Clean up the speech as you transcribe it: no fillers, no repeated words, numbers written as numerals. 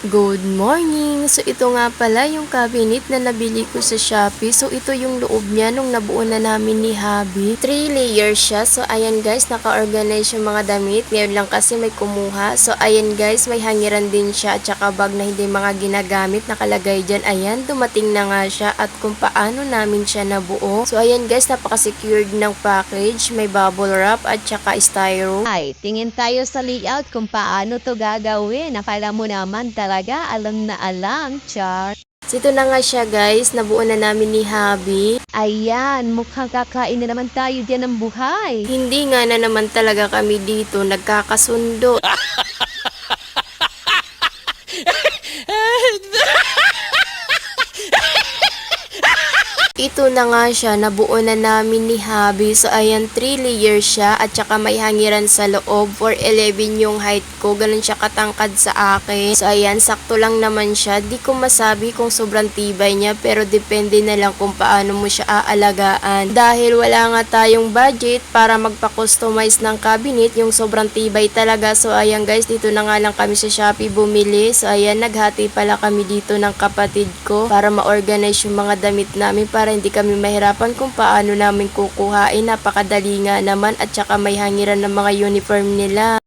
Good morning! So ito nga pala yung cabinet na nabili ko sa Shopee. So ito yung loob niya nung nabuo na namin ni Habi. 3 layers siya. So ayan guys, naka-organize yung mga damit. Ngayon lang kasi may kumuha. So ayan guys, may hangiran din siya at saka bag na hindi mga ginagamit nakalagay dyan. Ayan, dumating na nga siya at kung paano namin siya nabuo. So ayan guys, napaka-secured ng package. May bubble wrap at saka styro. Ay, tingin tayo sa layout kung paano to gagawin. Akala mo naman talaga alam na alam, Char. So ito na nga siya guys, nabuo na namin ni Habi. Ayan, mukhang kakain na naman tayo diyan ng buhay. Hindi nga na naman talaga kami dito nagkakasundo. Ito na nga siya, nabuo na namin ni Habi. So ayan, 3 layers siya at saka may hangiran sa loob. 4'11 yung height ko, ganun siya katangkad sa akin. So ayan, sakto lang naman siya. Di ko masabi kung sobrang tibay niya, pero depende na lang kung paano mo siya aalagaan. Dahil wala nga tayong budget para magpa-customize ng cabinet, yung sobrang tibay talaga. So ayan guys, dito na nga lang kami sa Shopee bumili. So ayan, naghati pala kami dito ng kapatid ko para ma-organize yung mga damit namin para hindi kami mahirapan kung paano namin kukuhain. Napakadali nga naman at saka may hangiran ng mga uniform nila.